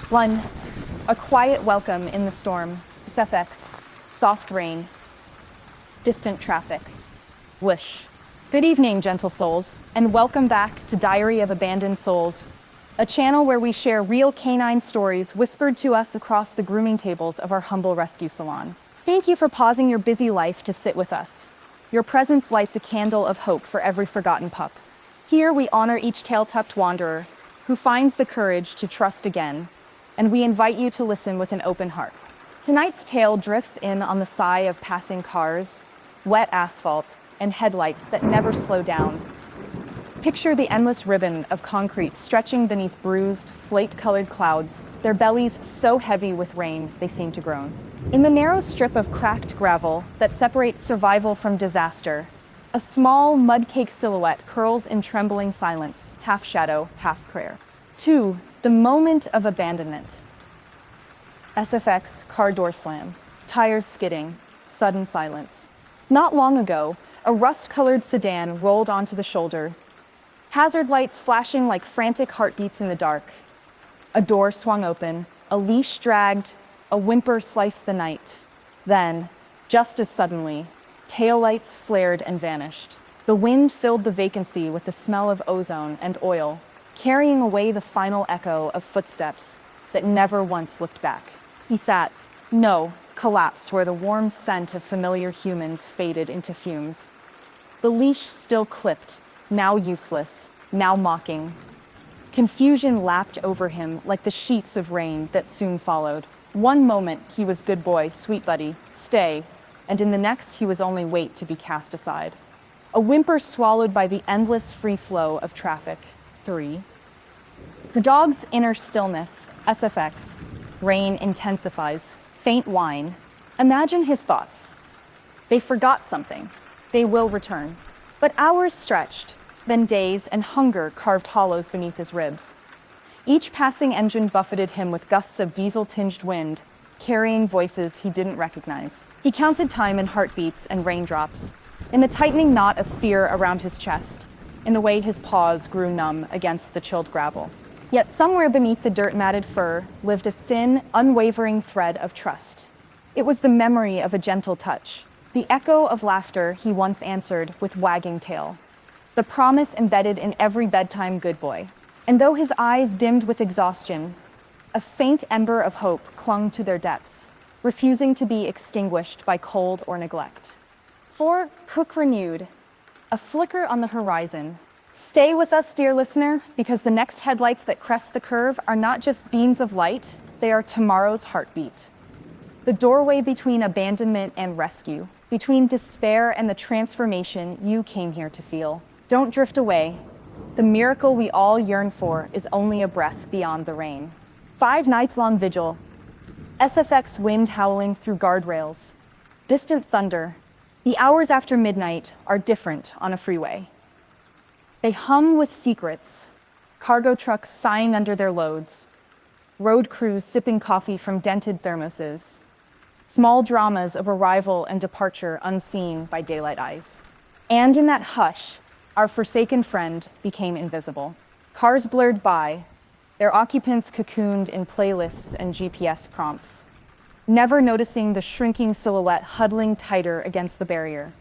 1. A quiet welcome in the storm. SFX. Soft rain. Distant traffic. Whoosh. Good evening, gentle souls, and welcome back to Diary of Abandoned Souls, a channel where we share real canine stories whispered to us across the grooming tables of our humble rescue salon. Thank you for pausing your busy life to sit with us. Your presence lights a candle of hope for every forgotten pup. Here we honor each tail-tucked wanderer who finds the courage to trust again, and we invite you to listen with an open heart. Tonight's tale drifts in on the sigh of passing cars, wet asphalt, and headlights that never slow down. Picture the endless ribbon of concrete stretching beneath bruised, slate-colored clouds, their bellies so heavy with rain they seem to groan. In the narrow strip of cracked gravel that separates survival from disaster, a small, mud-caked silhouette curls in trembling silence, half shadow, half prayer. 2. The moment of abandonment. SFX car door slam, tires skidding, sudden silence. Not long ago, a rust-colored sedan rolled onto the shoulder, hazard lights flashing like frantic heartbeats in the dark. A door swung open, a leash dragged, a whimper sliced the night. Then, just as suddenly, taillights flared and vanished. The wind filled the vacancy with the smell of ozone and oil, carrying away the final echo of footsteps that never once looked back. He sat, collapsed where the warm scent of familiar humans faded into fumes. The leash still clipped, now useless, now mocking. Confusion lapped over him like the sheets of rain that soon followed. One moment he was good boy, sweet buddy, stay, and in the next he was only weight to be cast aside. A whimper swallowed by the endless free flow of traffic. 3. The dog's inner stillness, SFX. Rain intensifies, faint whine. Imagine his thoughts. They forgot something. They will return. But hours stretched, then days, and hunger carved hollows beneath his ribs. Each passing engine buffeted him with gusts of diesel-tinged wind, carrying voices he didn't recognize. He counted time in heartbeats and raindrops, in the tightening knot of fear around his chest, in the way his paws grew numb against the chilled gravel. Yet somewhere beneath the dirt-matted fur lived a thin, unwavering thread of trust. It was the memory of a gentle touch, the echo of laughter he once answered with wagging tail, the promise embedded in every bedtime good boy. And though his eyes dimmed with exhaustion, a faint ember of hope clung to their depths, refusing to be extinguished by cold or neglect. 4. Hook renewed, a flicker on the horizon. Stay with us, dear listener, because the next headlights that crest the curve are not just beams of light, they are tomorrow's heartbeat. The doorway between abandonment and rescue, between despair and the transformation you came here to feel. Don't drift away. The miracle we all yearn for is only a breath beyond the rain. 5 nights-long vigil. SFX wind howling through guardrails. Distant thunder. The hours after midnight are different on a freeway. They hum with secrets. Cargo trucks sighing under their loads. Road crews sipping coffee from dented thermoses. Small dramas of arrival and departure unseen by daylight eyes. And in that hush, our forsaken friend became invisible. Cars blurred by, their occupants cocooned in playlists and GPS prompts, never noticing the shrinking silhouette huddling tighter against the barrier.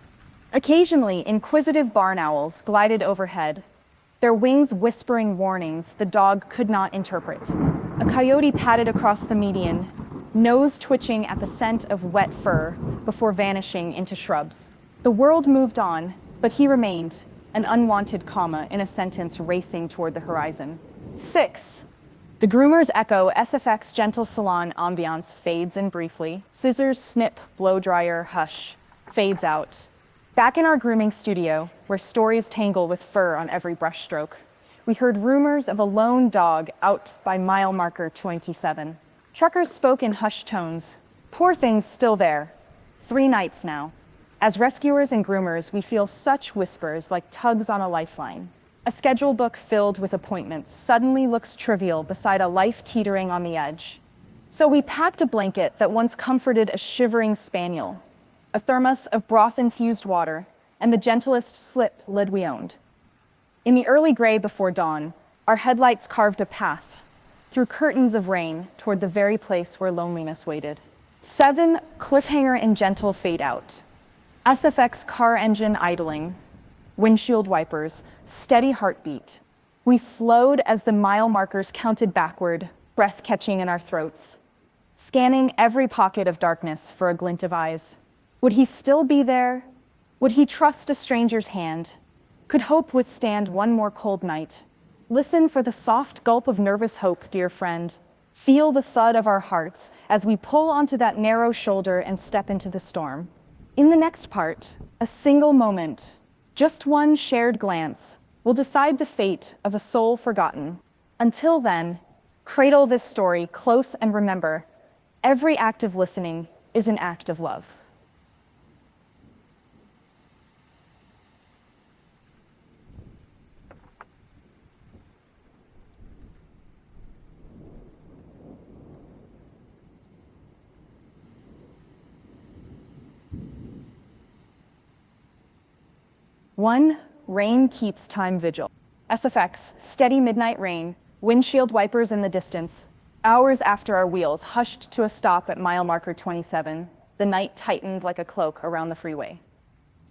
Occasionally, inquisitive barn owls glided overhead, their wings whispering warnings the dog could not interpret. A coyote padded across the median, nose twitching at the scent of wet fur before vanishing into shrubs. The world moved on, but he remained, an unwanted comma in a sentence racing toward the horizon. 6. The groomer's echo, SFX gentle salon ambiance fades in briefly. Scissors, snip, blow dryer, hush, fades out. Back in our grooming studio, where stories tangle with fur on every brushstroke, we heard rumors of a lone dog out by mile marker 27. Truckers spoke in hushed tones. Poor thing's still there. 3 nights now. As rescuers and groomers, we feel such whispers like tugs on a lifeline. A schedule book filled with appointments suddenly looks trivial beside a life teetering on the edge. So we packed a blanket that once comforted a shivering spaniel, a thermos of broth-infused water, and the gentlest slip lid we owned. In the early gray before dawn, our headlights carved a path, through curtains of rain toward the very place where loneliness waited. 7. Cliffhanger and gentle fade out. SFX car engine idling, windshield wipers, steady heartbeat. We slowed as the mile markers counted backward, breath catching in our throats, scanning every pocket of darkness for a glint of eyes. Would he still be there? Would he trust a stranger's hand? Could hope withstand one more cold night? Listen for the soft gulp of nervous hope, dear friend. Feel the thud of our hearts as we pull onto that narrow shoulder and step into the storm. In the next part, a single moment, just one shared glance, will decide the fate of a soul forgotten. Until then, cradle this story close and remember, every act of listening is an act of love. One, rain keeps time vigil. SFX, steady midnight rain, windshield wipers in the distance. Hours after our wheels hushed to a stop at mile marker 27, the night tightened like a cloak around the freeway.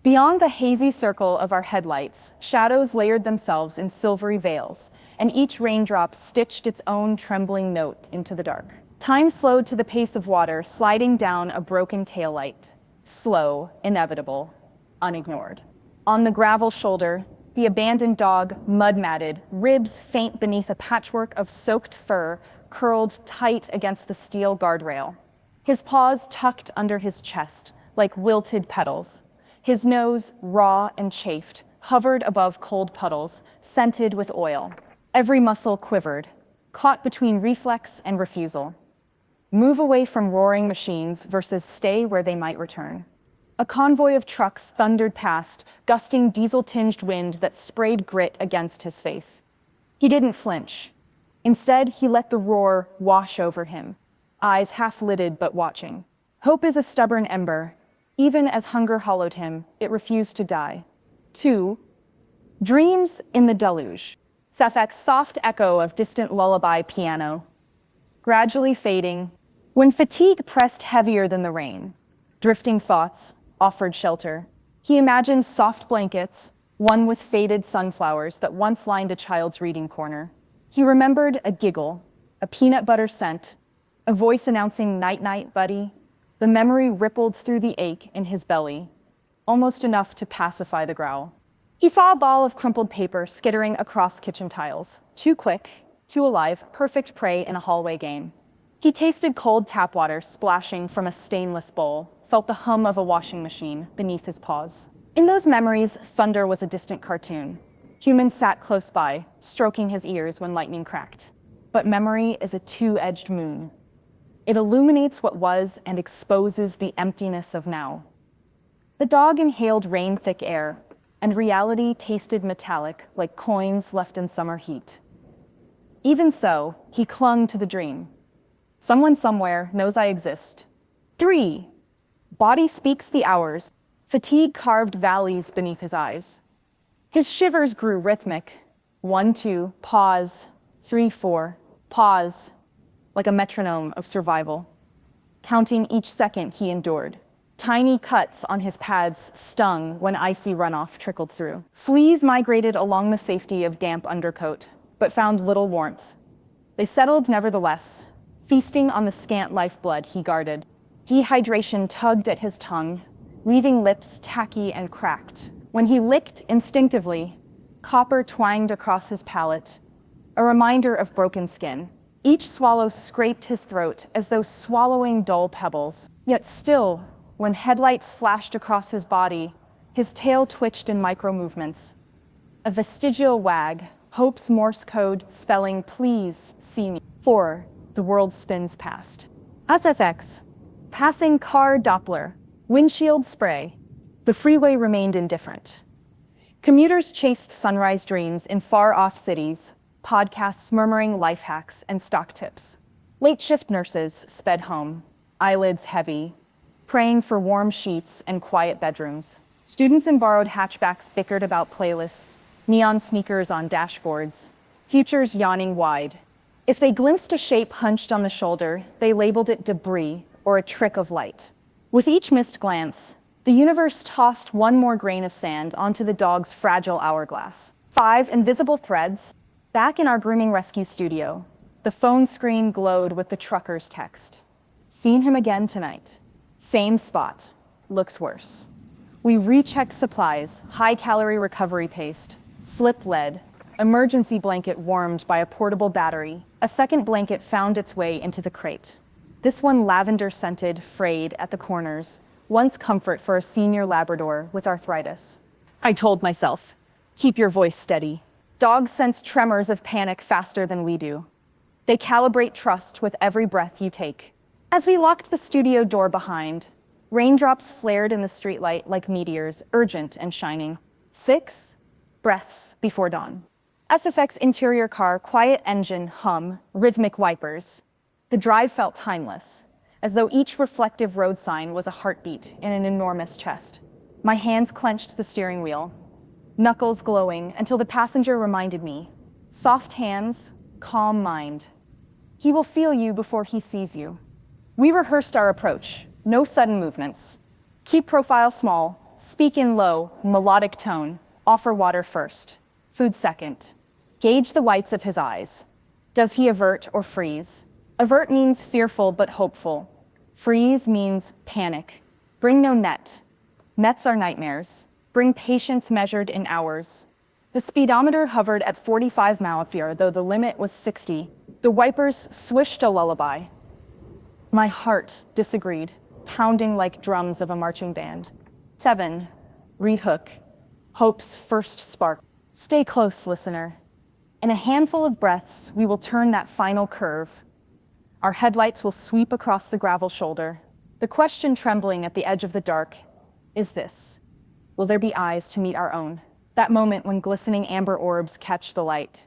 Beyond the hazy circle of our headlights, shadows layered themselves in silvery veils, and each raindrop stitched its own trembling note into the dark. Time slowed to the pace of water sliding down a broken taillight. Slow, inevitable, unignored. On the gravel shoulder, the abandoned dog, mud-matted, ribs faint beneath a patchwork of soaked fur, curled tight against the steel guardrail. His paws tucked under his chest, like wilted petals. His nose, raw and chafed, hovered above cold puddles, scented with oil. Every muscle quivered, caught between reflex and refusal. Move away from roaring machines versus stay where they might return. A convoy of trucks thundered past, gusting diesel-tinged wind that sprayed grit against his face. He didn't flinch. Instead, he let the roar wash over him, eyes half-lidded but watching. Hope is a stubborn ember. Even as hunger hollowed him, it refused to die. 2. Dreams in the deluge. Sethek's soft echo of distant lullaby piano. Gradually fading, when fatigue pressed heavier than the rain. Drifting thoughts offered shelter. He imagined soft blankets, one with faded sunflowers that once lined a child's reading corner. He remembered a giggle, a peanut butter scent, a voice announcing "Night-night, buddy." The memory rippled through the ache in his belly, almost enough to pacify the growl. He saw a ball of crumpled paper skittering across kitchen tiles. Too quick, too alive, perfect prey in a hallway game. He tasted cold tap water splashing from a stainless bowl, felt the hum of a washing machine beneath his paws. In those memories, thunder was a distant cartoon. Humans sat close by, stroking his ears when lightning cracked. But memory is a two-edged moon. It illuminates what was and exposes the emptiness of now. The dog inhaled rain-thick air, and reality tasted metallic like coins left in summer heat. Even so, he clung to the dream. Someone somewhere knows I exist. 3. Body speaks the hours. Fatigue carved valleys beneath his eyes. His shivers grew rhythmic. 1, 2, pause. 3, 4, pause. Like a metronome of survival. Counting each second he endured. Tiny cuts on his pads stung when icy runoff trickled through. Fleas migrated along the safety of damp undercoat, but found little warmth. They settled nevertheless, feasting on the scant lifeblood he guarded. Dehydration tugged at his tongue, leaving lips tacky and cracked. When he licked instinctively, copper twanged across his palate, a reminder of broken skin. Each swallow scraped his throat as though swallowing dull pebbles. Yet still, when headlights flashed across his body, his tail twitched in micro-movements. A vestigial wag, Hope's Morse code spelling "Please see me." 4. The world spins past. SFX. Passing car Doppler. Windshield spray. The freeway remained indifferent. Commuters chased sunrise dreams in far-off cities, podcasts murmuring life hacks and stock tips. Late shift nurses sped home, eyelids heavy, praying for warm sheets and quiet bedrooms. Students in borrowed hatchbacks bickered about playlists, neon sneakers on dashboards, futures yawning wide. If they glimpsed a shape hunched on the shoulder, they labeled it debris or a trick of light. With each missed glance, the universe tossed one more grain of sand onto the dog's fragile hourglass. 5 invisible threads. Back in our grooming rescue studio, the phone screen glowed with the trucker's text. Seen him again tonight. Same spot. Looks worse. We rechecked supplies, high-calorie recovery paste, slip lead, emergency blanket warmed by a portable battery. A second blanket found its way into the crate. This one lavender-scented, frayed at the corners, once comfort for a senior Labrador with arthritis. I told myself, keep your voice steady. Dogs sense tremors of panic faster than we do. They calibrate trust with every breath you take. As we locked the studio door behind, raindrops flared in the streetlight like meteors, urgent and shining. 6 breaths before dawn. SFX interior car, quiet engine, hum, rhythmic wipers. The drive felt timeless, as though each reflective road sign was a heartbeat in an enormous chest. My hands clenched the steering wheel, knuckles glowing until the passenger reminded me, soft hands, calm mind. He will feel you before he sees you. We rehearsed our approach, no sudden movements. Keep profile small, speak in low, melodic tone, offer water first, food second. Gauge the whites of his eyes. Does he avert or freeze? Avert means fearful but hopeful. Freeze means panic. Bring no net. Nets are nightmares. Bring patience measured in hours. The speedometer hovered at 45 miles per hour, though the limit was 60. The wipers swished a lullaby. My heart disagreed, pounding like drums of a marching band. 7. Rehook. Hope's first spark. Stay close, listener. In a handful of breaths, we will turn that final curve. Our headlights will sweep across the gravel shoulder. The question trembling at the edge of the dark is this: will there be eyes to meet our own? That moment when glistening amber orbs catch the light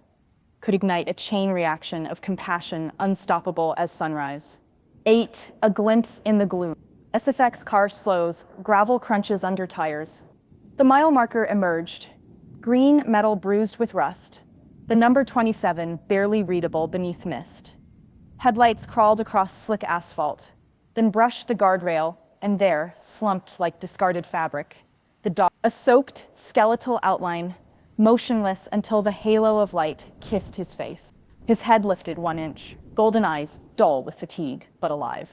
could ignite a chain reaction of compassion unstoppable as sunrise. 8. A glimpse in the gloom. SFX car slows, gravel crunches under tires. The mile marker emerged, green metal bruised with rust. The number 27 barely readable beneath mist. Headlights crawled across slick asphalt, then brushed the guardrail, and there, slumped like discarded fabric, the dog, a soaked, skeletal outline, motionless until the halo of light kissed his face. His head lifted 1 inch, golden eyes, dull with fatigue, but alive.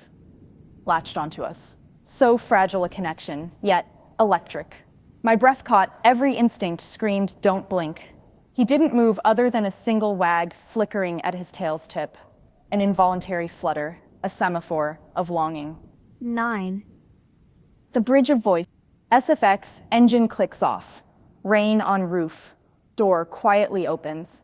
Latched onto us. So fragile a connection, yet electric. My breath caught, every instinct screamed, don't blink. He didn't move other than a single wag flickering at his tail's tip, an involuntary flutter, a semaphore of longing. 9. The bridge of voice. SFX, engine clicks off. Rain on roof. Door quietly opens.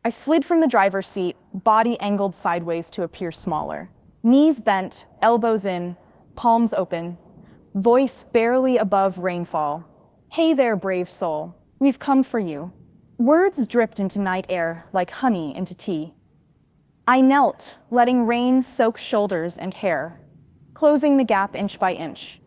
I slid from the driver's seat, body angled sideways to appear smaller. Knees bent, elbows in, palms open. Voice barely above rainfall. Hey there, brave soul. We've come for you. Words dripped into night air like honey into tea. I knelt, letting rain soak shoulders and hair, closing the gap inch by inch.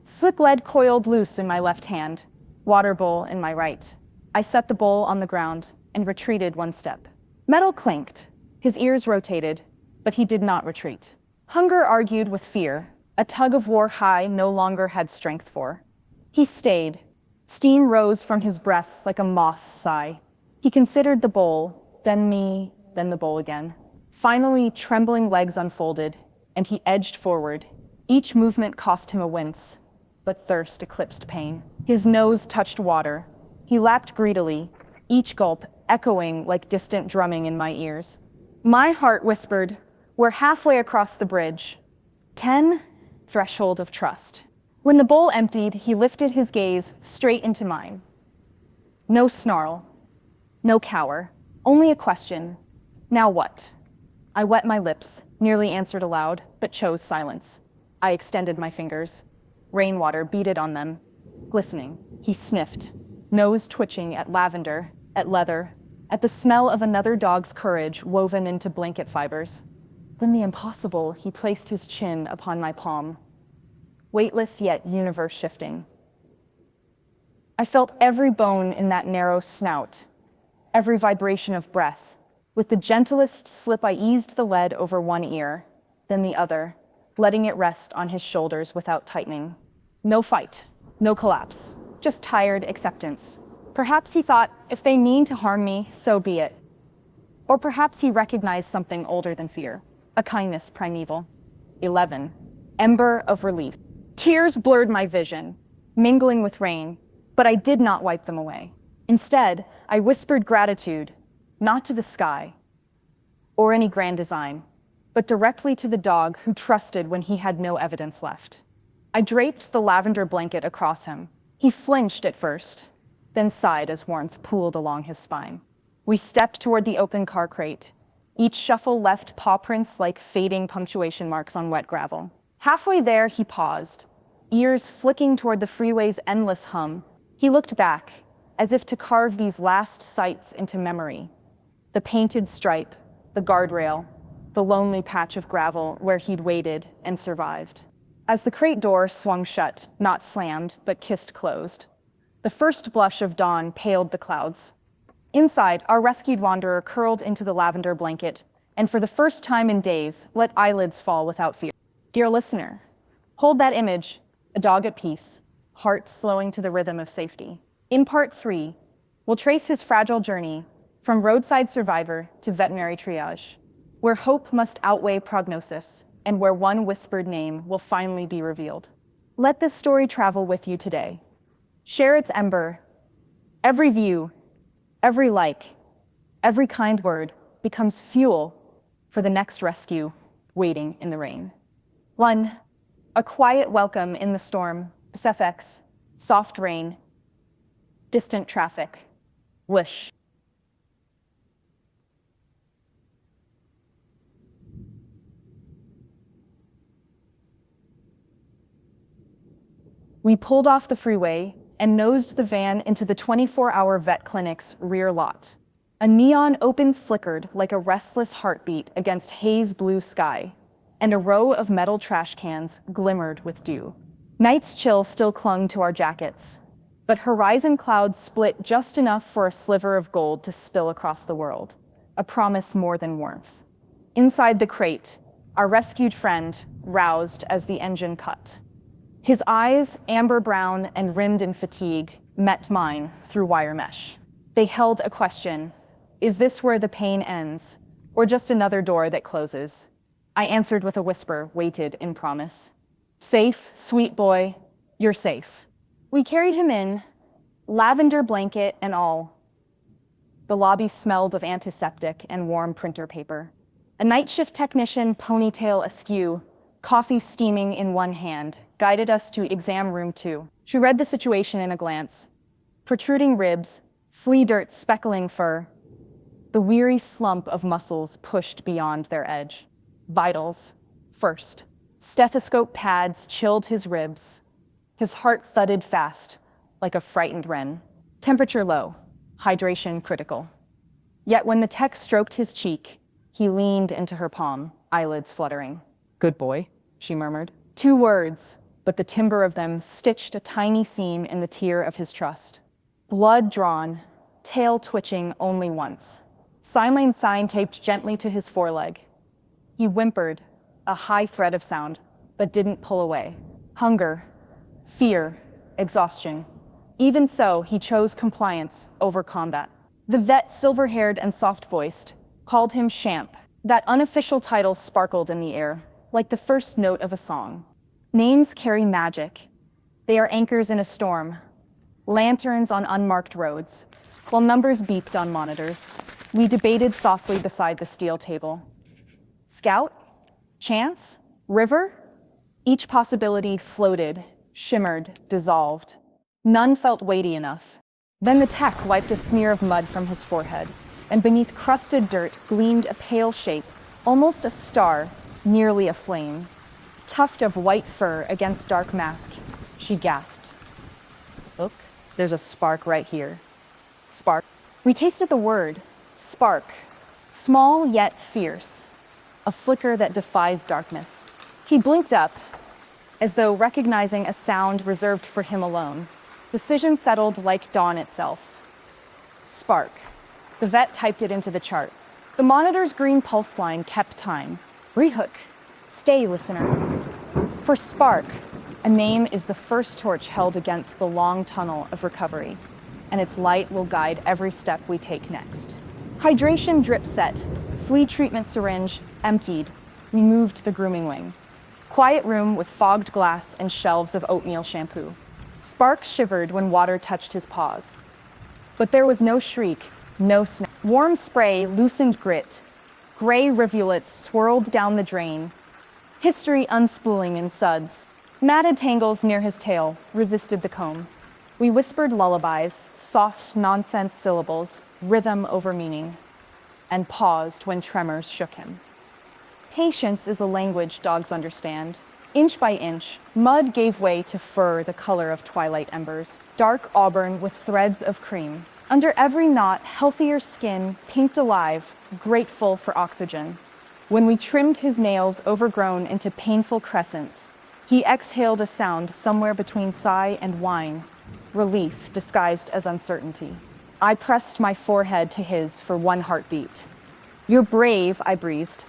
Slip lead coiled loose in my left hand, water bowl in my right. I set the bowl on the ground and retreated 1 step. Metal clinked, his ears rotated, but he did not retreat. Hunger argued with fear, a tug of war high no longer had strength for. He stayed. Steam rose from his breath like a moth sigh. He considered the bowl, then me, then the bowl again. Finally, trembling legs unfolded, and he edged forward. Each movement cost him a wince, but thirst eclipsed pain. His nose touched water. He lapped greedily, each gulp echoing like distant drumming in my ears. My heart whispered, we're halfway across the bridge. 10, threshold of trust. When the bowl emptied, he lifted his gaze straight into mine. No snarl, no cower, only a question. Now what? I wet my lips, nearly answered aloud, but chose silence. I extended my fingers. Rainwater beaded on them, glistening. He sniffed, nose twitching at lavender, at leather, at the smell of another dog's courage woven into blanket fibers. Then the impossible, he placed his chin upon my palm. Weightless yet universe-shifting. I felt every bone in that narrow snout, every vibration of breath, With the gentlest slip, I eased the lead over one ear, then the other, letting it rest on his shoulders without tightening. No fight, no collapse, just tired acceptance. Perhaps he thought, if they mean to harm me, so be it. Or perhaps he recognized something older than fear, a kindness primeval. 11. Ember of relief. Tears blurred my vision, mingling with rain, but I did not wipe them away. Instead, I whispered gratitude, not to the sky or any grand design, but directly to the dog who trusted when he had no evidence left. I draped the lavender blanket across him. He flinched at first, then sighed as warmth pooled along his spine. We stepped toward the open car crate. Each shuffle left paw prints like fading punctuation marks on wet gravel. Halfway there, he paused, ears flicking toward the freeway's endless hum. He looked back, as if to carve these last sights into memory. The painted stripe, the guardrail, the lonely patch of gravel where he'd waited and survived. As the crate door swung shut, not slammed, but kissed closed, the first blush of dawn paled the clouds. Inside, our rescued wanderer curled into the lavender blanket, and for the first time in days, let eyelids fall without fear. Dear listener, hold that image, a dog at peace, heart slowing to the rhythm of safety. In part 3, we'll trace his fragile journey from roadside survivor to veterinary triage, where hope must outweigh prognosis, and where one whispered name will finally be revealed. Let this story travel with you today. Share its ember. Every view, every like, every kind word becomes fuel for the next rescue waiting in the rain. 1. A quiet welcome in the storm. SFX, soft rain, distant traffic. Wish. We pulled off the freeway and nosed the van into the 24-hour vet clinic's rear lot. A neon open flickered like a restless heartbeat against haze blue sky, and a row of metal trash cans glimmered with dew. Night's chill still clung to our jackets, but horizon clouds split just enough for a sliver of gold to spill across the world, a promise more than warmth. Inside the crate, our rescued friend roused as the engine cut. His eyes, amber brown and rimmed in fatigue, met mine through wire mesh. They held a question: is this where the pain ends, or just another door that closes? I answered with a whisper weighted in promise. Safe, sweet boy, you're safe. We carried him in, lavender blanket and all. The lobby smelled of antiseptic and warm printer paper. A night shift technician, ponytail askew, coffee steaming in one hand, guided us to exam room 2. She read the situation in a glance. Protruding ribs, flea dirt speckling fur, the weary slump of muscles pushed beyond their edge. Vitals, first. Stethoscope pads chilled his ribs. His heart thudded fast, like a frightened wren. Temperature low, hydration critical. Yet when the tech stroked his cheek, he leaned into her palm, eyelids fluttering. Good boy, she murmured. 2 words, but the timbre of them stitched a tiny seam in the tear of his trust. Blood drawn, tail twitching only once. Sign sign taped gently to his foreleg. He whimpered, a high thread of sound, but didn't pull away. Hunger, fear, exhaustion. Even so, he chose compliance over combat. The vet, silver-haired and soft-voiced, called him Champ. That unofficial title sparkled in the air, like the first note of a song. Names carry magic. They are anchors in a storm, lanterns on unmarked roads, while numbers beeped on monitors. We debated softly beside the steel table. Scout? Chance? River? Each possibility floated, shimmered, dissolved. None felt weighty enough. Then the tech wiped a smear of mud from his forehead, and beneath crusted dirt gleamed a pale shape, almost a star, nearly a flame. Tuft of white fur against dark mask, she gasped. Look, there's a spark right here. Spark. We tasted the word, spark, small yet fierce, a flicker that defies darkness. He blinked up, as though recognizing a sound reserved for him alone. Decision settled like dawn itself. Spark. The vet typed it into the chart. The monitor's green pulse line kept time. Rehook. Stay, listener. For Spark, a name is the first torch held against the long tunnel of recovery, and its light will guide every step we take next. Hydration drip set, flea treatment syringe, emptied. We moved to the grooming wing. Quiet room with fogged glass and shelves of oatmeal shampoo. Spark shivered when water touched his paws. But there was no shriek, no snap. Warm spray loosened grit. Gray rivulets swirled down the drain. History unspooling in suds. Matted tangles near his tail resisted the comb. We whispered lullabies, soft nonsense syllables, rhythm over meaning, and paused when tremors shook him. Patience is a language dogs understand. Inch by inch, mud gave way to fur the color of twilight embers, dark auburn with threads of cream. Under every knot, healthier skin, pinked alive, grateful for oxygen. When we trimmed his nails overgrown into painful crescents, he exhaled a sound somewhere between sigh and whine, relief disguised as uncertainty. I pressed my forehead to his for one heartbeat. You're brave, I breathed.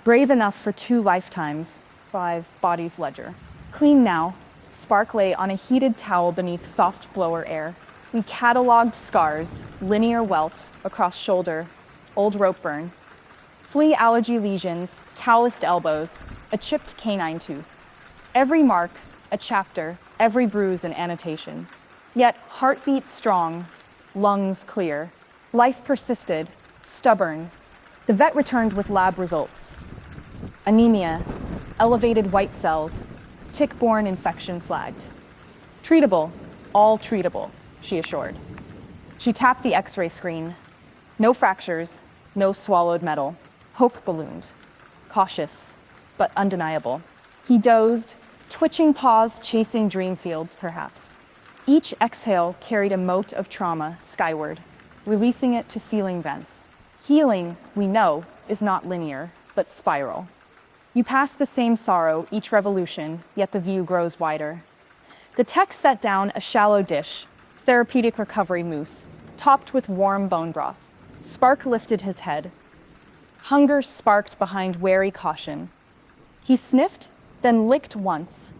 Brave enough for 2 lifetimes. 5 bodies ledger. Clean now. Spark lay on a heated towel beneath soft blower air. We cataloged scars, linear welt across shoulder, old rope burn, flea allergy lesions, calloused elbows, a chipped canine tooth. Every mark, a chapter, every bruise an annotation. Yet heartbeat strong, lungs clear. Life persisted, stubborn. The vet returned with lab results. Anemia, elevated white cells, tick-borne infection flagged. Treatable, all treatable, she assured. She tapped the X-ray screen. No fractures, no swallowed metal. Hope ballooned. Cautious, but undeniable. He dozed, twitching paws chasing dream fields, perhaps. Each exhale carried a mote of trauma skyward, releasing it to ceiling vents. Healing, we know, is not linear, but spiral. You pass the same sorrow each revolution, yet the view grows wider. The tech set down a shallow dish, therapeutic recovery mousse, topped with warm bone broth. Spark lifted his head. Hunger sparked behind wary caution. He sniffed, then licked once.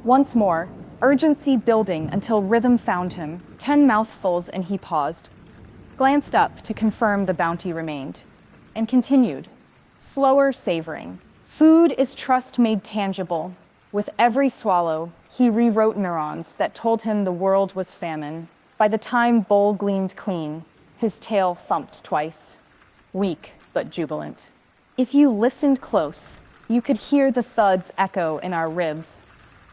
Once more, urgency building until rhythm found him. 10 mouthfuls and he paused. Glanced up to confirm the bounty remained. And continued, slower savoring. Food is trust made tangible. With every swallow, he rewrote neurons that told him the world was famine. By the time bowl gleamed clean, his tail thumped twice. Weak, but jubilant. If you listened close, you could hear the thuds echo in our ribs.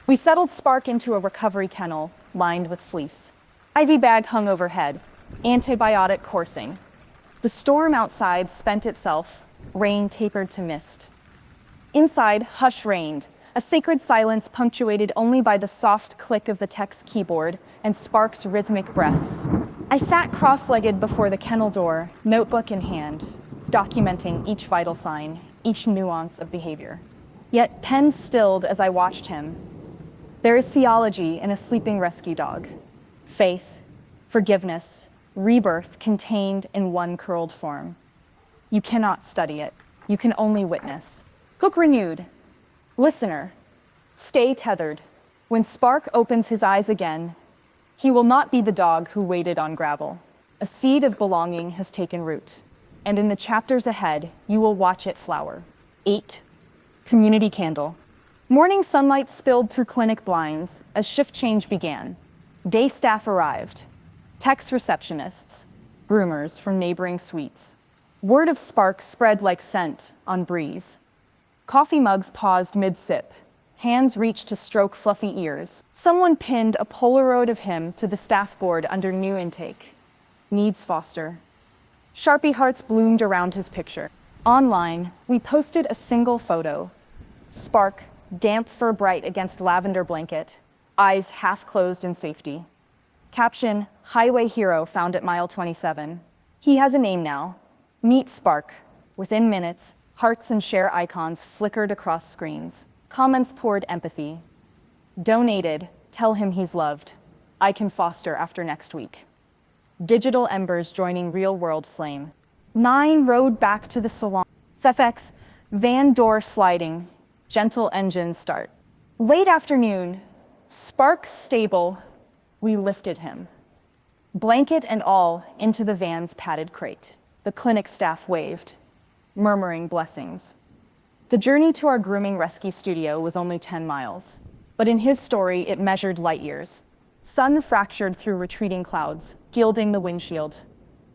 We settled Spark into a recovery kennel lined with fleece. IV bag hung overhead, antibiotic coursing. The storm outside spent itself, rain tapered to mist. Inside, hush reigned, a sacred silence punctuated only by the soft click of the tech's keyboard and Spark's rhythmic breaths. I sat cross-legged before the kennel door, notebook in hand, documenting each vital sign, each nuance of behavior. Yet pen stilled as I watched him. There is theology in a sleeping rescue dog. Faith, forgiveness, rebirth contained in one curled form. You cannot study it. You can only witness. Hook renewed. Listener, stay tethered. When Spark opens his eyes again, he will not be the dog who waited on gravel. A seed of belonging has taken root, and in the chapters ahead, you will watch it flower. 8. Community candle. Morning sunlight spilled through clinic blinds as shift change began. Day staff arrived. Techs receptionists, groomers from neighboring suites. Word of Spark spread like scent on breeze. Coffee mugs paused mid-sip. Hands reached to stroke fluffy ears. Someone pinned a Polaroid of him to the staff board under new intake. Needs foster. Sharpie hearts bloomed around his picture. Online, we posted a single photo. Spark, damp fur bright against lavender blanket, eyes half closed in safety. Caption, highway hero found at mile 27. He has a name now. Meet Spark. Within minutes, hearts and share icons flickered across screens. Comments poured empathy. Donated, tell him he's loved. I can foster after next week. Digital embers joining real-world flame. 9 rode back to the salon. Sefex, van door sliding, gentle engine start. Late afternoon, Spark stable, we lifted him. Blanket and all into the van's padded crate. The clinic staff waved, murmuring blessings. The journey to our grooming rescue studio was only 10 miles, but in his story, it measured light years. Sun fractured through retreating clouds, gilding the windshield.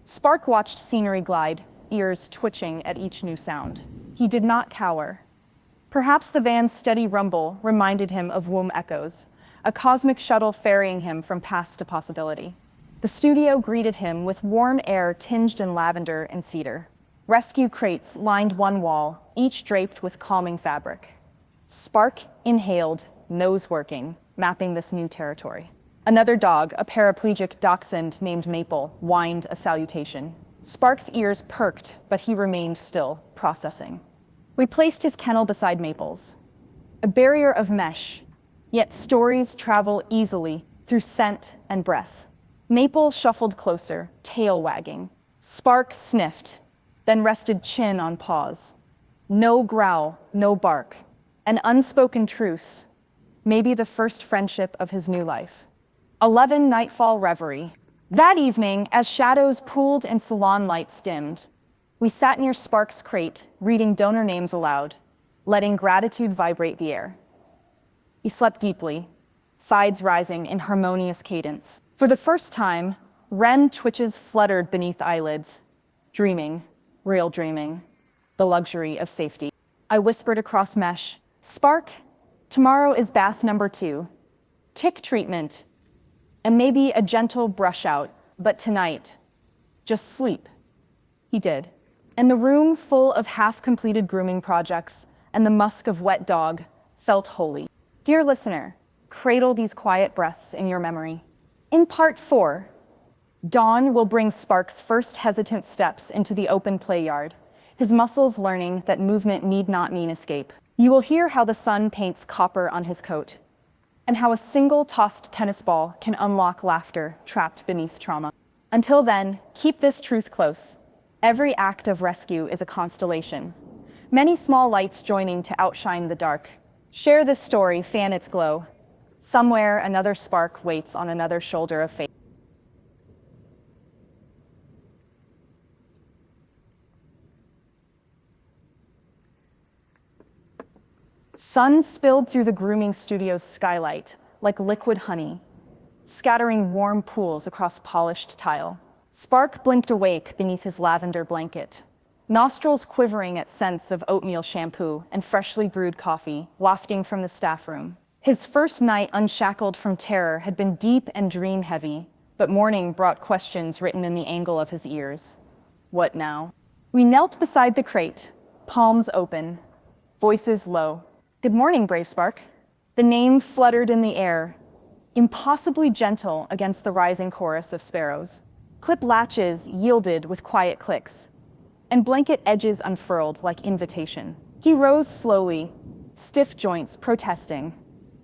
Spark watched scenery glide, ears twitching at each new sound. He did not cower. Perhaps the van's steady rumble reminded him of womb echoes, a cosmic shuttle ferrying him from past to possibility. The studio greeted him with warm air tinged in lavender and cedar. Rescue crates lined one wall, each draped with calming fabric. Spark inhaled, nose working, mapping this new territory. Another dog, a paraplegic dachshund named Maple, whined a salutation. Spark's ears perked, but he remained still, processing. We placed his kennel beside Maple's. A barrier of mesh, yet stories travel easily through scent and breath. Maple shuffled closer, tail wagging. Spark sniffed, then rested chin on paws. No growl, no bark. An unspoken truce, maybe the first friendship of his new life. 11 nightfall reverie. That evening, as shadows pooled and salon lights dimmed, we sat near Spark's crate, reading donor names aloud, letting gratitude vibrate the air. He slept deeply, sides rising in harmonious cadence. For the first time, REM twitches fluttered beneath eyelids, dreaming, real dreaming, the luxury of safety. I whispered across mesh, Spark, tomorrow is bath number 2. Tick treatment, and maybe a gentle brush out, but tonight, just sleep. He did. And the room full of half-completed grooming projects and the musk of wet dog felt holy. Dear listener, cradle these quiet breaths in your memory. In part 4, Dawn will bring Spark's first hesitant steps into the open play yard, his muscles learning that movement need not mean escape. You will hear how the sun paints copper on his coat, and how a single tossed tennis ball can unlock laughter trapped beneath trauma. Until then, keep this truth close. Every act of rescue is a constellation. Many small lights joining to outshine the dark. Share this story, fan its glow. Somewhere, another spark waits on another shoulder of fate. Sun spilled through the grooming studio's skylight like liquid honey, scattering warm pools across polished tile. Spark blinked awake beneath his lavender blanket, nostrils quivering at scents of oatmeal shampoo and freshly brewed coffee wafting from the staff room. His first night unshackled from terror had been deep and dream-heavy, but morning brought questions written in the angle of his ears. What now? We knelt beside the crate, palms open, voices low. Good morning, brave Spark. The name fluttered in the air, impossibly gentle against the rising chorus of sparrows. Clip latches yielded with quiet clicks, and blanket edges unfurled like invitation. He rose slowly, stiff joints protesting,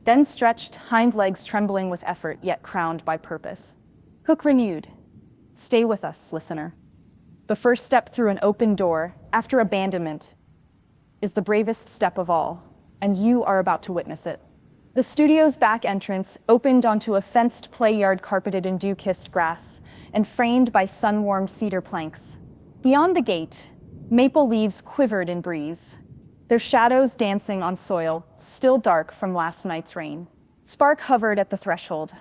then stretched, hind legs trembling with effort yet crowned by purpose. Hook renewed. Stay with us, listener. The first step through an open door, after abandonment, is the bravest step of all, and you are about to witness it. The studio's back entrance opened onto a fenced play yard carpeted in dew-kissed grass and framed by sun-warmed cedar planks. Beyond the gate, maple leaves quivered in breeze, their shadows dancing on soil still dark from last night's rain. Spark hovered at the threshold,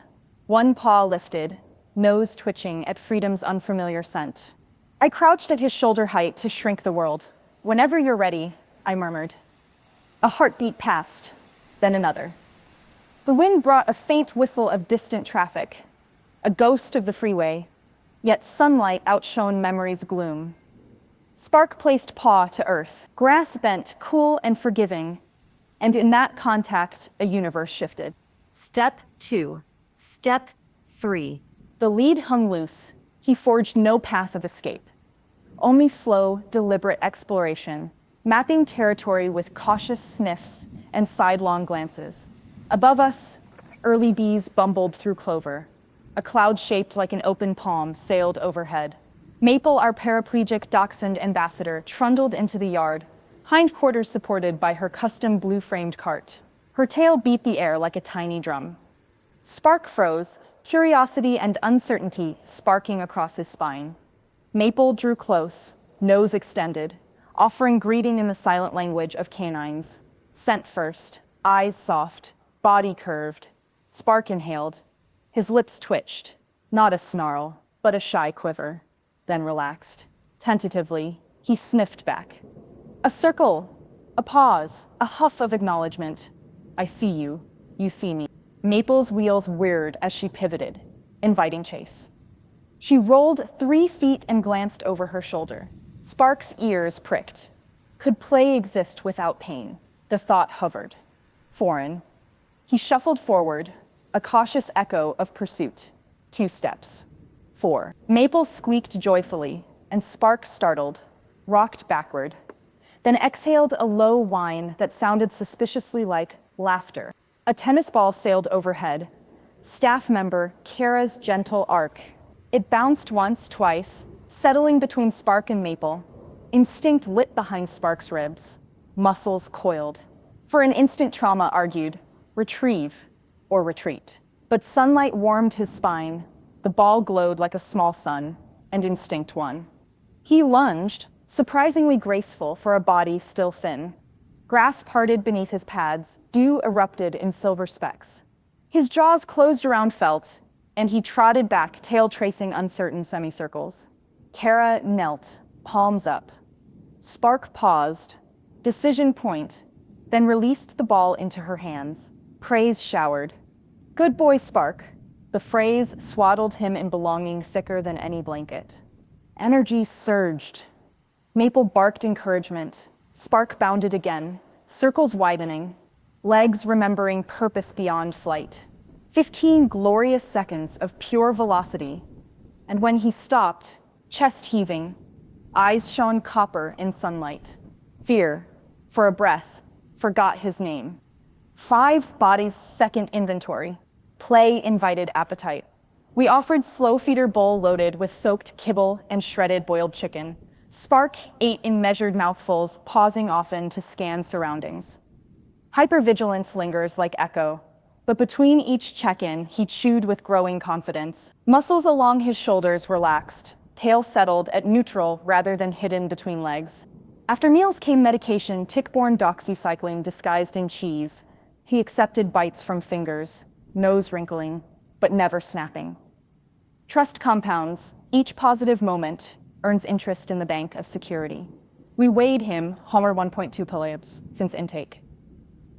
one paw lifted, nose twitching at freedom's unfamiliar scent. I crouched at his shoulder height to shrink the world. Whenever you're ready, I murmured. A heartbeat passed, then another. The wind brought a faint whistle of distant traffic, a ghost of the freeway, yet sunlight outshone memory's gloom. Spark placed paw to earth, grass bent, cool and forgiving, and in that contact, a universe shifted. Step 2. Step 3. The lead hung loose. He forged no path of escape, only slow, deliberate exploration, mapping territory with cautious sniffs and sidelong glances. Above us, early bees bumbled through clover. A cloud shaped like an open palm sailed overhead. Maple, our paraplegic dachshund ambassador, trundled into the yard, hindquarters supported by her custom blue-framed cart. Her tail beat the air like a tiny drum. Spark froze, curiosity and uncertainty sparking across his spine. Maple drew close, nose extended, offering greeting in the silent language of canines. Scent first, eyes soft, body curved. Spark inhaled. His lips twitched, not a snarl, but a shy quiver, then relaxed. Tentatively, he sniffed back. A circle, a pause, a huff of acknowledgement. I see you, you see me. Maple's wheels whirred as she pivoted, inviting chase. She rolled 3 feet and glanced over her shoulder. Spark's ears pricked. Could play exist without pain? The thought hovered. Foreign. He shuffled forward, a cautious echo of pursuit. 2 steps. 4. Maple squeaked joyfully, and Spark, startled, rocked backward, then exhaled a low whine that sounded suspiciously like laughter. A tennis ball sailed overhead. Staff member Kara's gentle arc. It bounced once, twice, settling between Spark and Maple. Instinct lit behind Spark's ribs. Muscles coiled. For an instant, trauma argued, retrieve or retreat. But sunlight warmed his spine. The ball glowed like a small sun, and instinct won. He lunged, surprisingly graceful for a body still thin. Grass parted beneath his pads, dew erupted in silver specks. His jaws closed around felt, and he trotted back, tail tracing uncertain semicircles. Kara knelt, palms up. Spark paused, decision point, then released the ball into her hands. Praise showered. Good boy, Spark. The phrase swaddled him in belonging thicker than any blanket. Energy surged. Maple barked encouragement. Spark bounded again, circles widening, legs remembering purpose beyond flight. 15 glorious seconds of pure velocity. And when he stopped, chest heaving, eyes shone copper in sunlight. Fear, for a breath, forgot his name. 5 bodies' second inventory. Play invited appetite. We offered slow feeder bowl loaded with soaked kibble and shredded boiled chicken. Spark ate in measured mouthfuls, pausing often to scan surroundings. Hypervigilance lingers like echo, but between each check-in, he chewed with growing confidence. Muscles along his shoulders relaxed, tail settled at neutral rather than hidden between legs. After meals came medication, tick-borne doxycycline disguised in cheese. He accepted bites from fingers, nose wrinkling, but never snapping. Trust compounds, each positive moment earns interest in the bank of security. We weighed him, Homer 1.2 kilograms, since intake.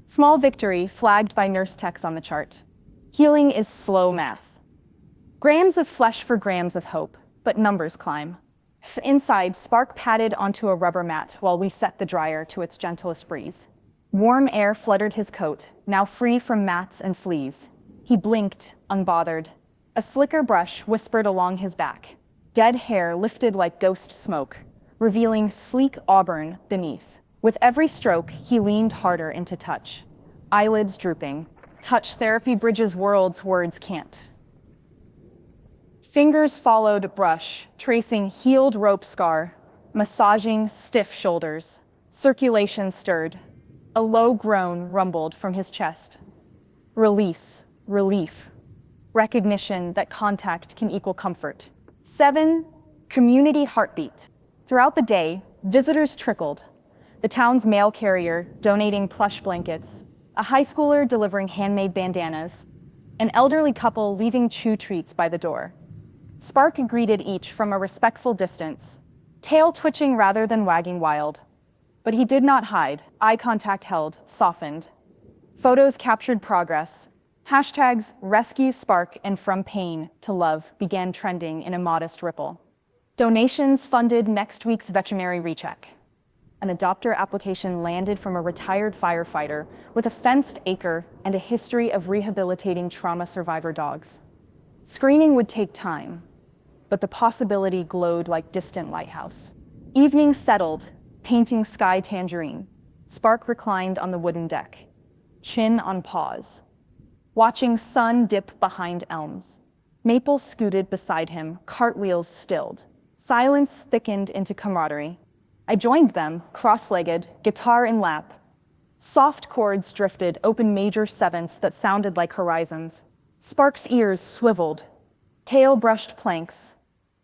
Small victory flagged by nurse techs on the chart. Healing is slow math. Grams of flesh for grams of hope, but numbers climb. Inside, Spark padded onto a rubber mat while we set the dryer to its gentlest breeze. Warm air fluttered his coat, now free from mats and fleas. He blinked, unbothered. A slicker brush whispered along his back. Dead hair lifted like ghost smoke, revealing sleek auburn beneath. With every stroke, he leaned harder into touch. Eyelids drooping. Touch therapy bridges worlds words can't. Fingers followed brush, tracing healed rope scar, massaging stiff shoulders. Circulation stirred. A low groan rumbled from his chest. Release, relief, recognition that contact can equal comfort. 7, community heartbeat. Throughout the day, visitors trickled. The town's mail carrier donating plush blankets, a high schooler delivering handmade bandanas, an elderly couple leaving chew treats by the door. Spark greeted each from a respectful distance, tail twitching rather than wagging wild. But he did not hide. Eye contact held, softened. Photos captured progress. Hashtags rescue Spark and from pain to love began trending in a modest ripple. Donations funded next week's veterinary recheck. An adopter application landed from a retired firefighter with a fenced acre and a history of rehabilitating trauma survivor dogs. Screening would take time, but the possibility glowed like distant lighthouse. Evening settled, painting sky tangerine. Spark reclined on the wooden deck, chin on paws, watching sun dip behind elms. Maple scooted beside him, cartwheels stilled. Silence thickened into camaraderie. I joined them, cross-legged, guitar in lap. Soft chords drifted, open major sevenths that sounded like horizons. Spark's ears swiveled. Tail brushed planks.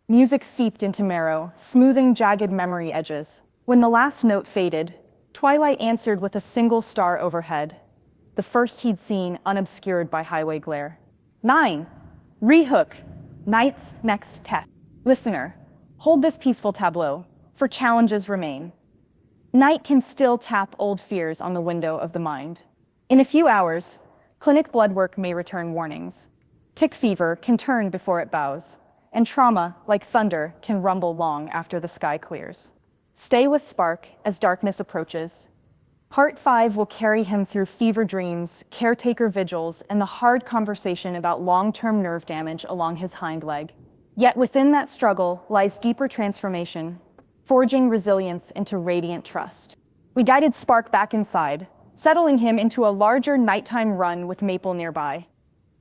Music seeped into marrow, smoothing jagged memory edges. When the last note faded, Twilight answered with a single star overhead, the first he'd seen unobscured by highway glare. 9. Rehook. Night's next test. Listener, hold this peaceful tableau, for challenges remain. Night can still tap old fears on the window of the mind. In a few hours, clinic blood work may return warnings. Tick fever can turn before it bows, and trauma, like thunder, can rumble long after the sky clears. Stay with Spark as darkness approaches. Part 5 will carry him through fever dreams, caretaker vigils, and the hard conversation about long-term nerve damage along his hind leg. Yet within that struggle lies deeper transformation, forging resilience into radiant trust. We guided Spark back inside, settling him into a larger nighttime run with Maple nearby.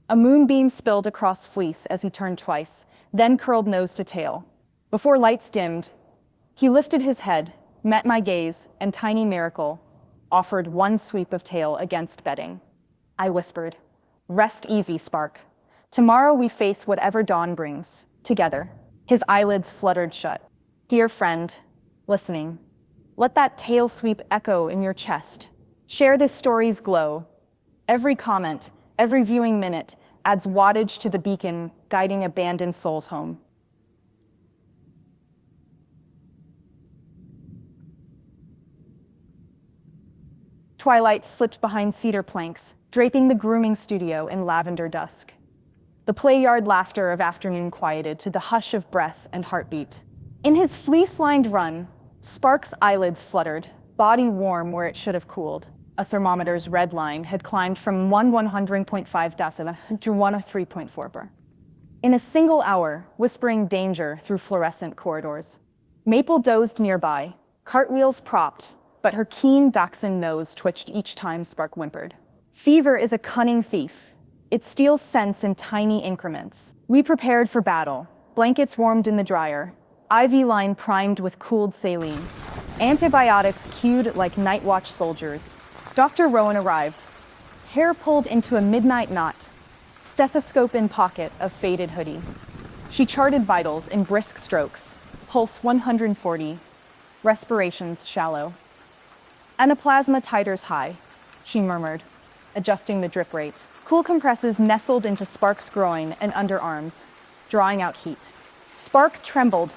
A moonbeam spilled across Fleece as he turned twice, then curled nose to tail. Before lights dimmed, he lifted his head, met my gaze, and Tiny Miracle offered one sweep of tail against bedding. I whispered, "Rest easy, Spark. Tomorrow we face whatever dawn brings, together." His eyelids fluttered shut. Dear friend, listening, let that tail sweep echo in your chest. Share this story's glow. Every comment, every viewing minute adds wattage to the beacon guiding abandoned souls home. Twilight slipped behind cedar planks, draping the grooming studio in lavender dusk. The play-yard laughter of afternoon quieted to the hush of breath and heartbeat. In his fleece-lined run, Spark's eyelids fluttered, body warm where it should have cooled. A thermometer's red line had climbed from 100.5 decibel to 103.4 bar. In a single hour, whispering danger through fluorescent corridors. Maple dozed nearby, cartwheels propped, but her keen dachshund nose twitched each time Spark whimpered. Fever is a cunning thief. It steals scents in tiny increments. We prepared for battle, blankets warmed in the dryer, IV line primed with cooled saline, antibiotics cued like night watch soldiers. Dr. Rowan arrived, hair pulled into a midnight knot, stethoscope in pocket of faded hoodie. She charted vitals in brisk strokes, pulse 140, respirations shallow. Anaplasma titers high, she murmured, adjusting the drip rate. Cool compresses nestled into Spark's groin and underarms, drawing out heat. Spark trembled.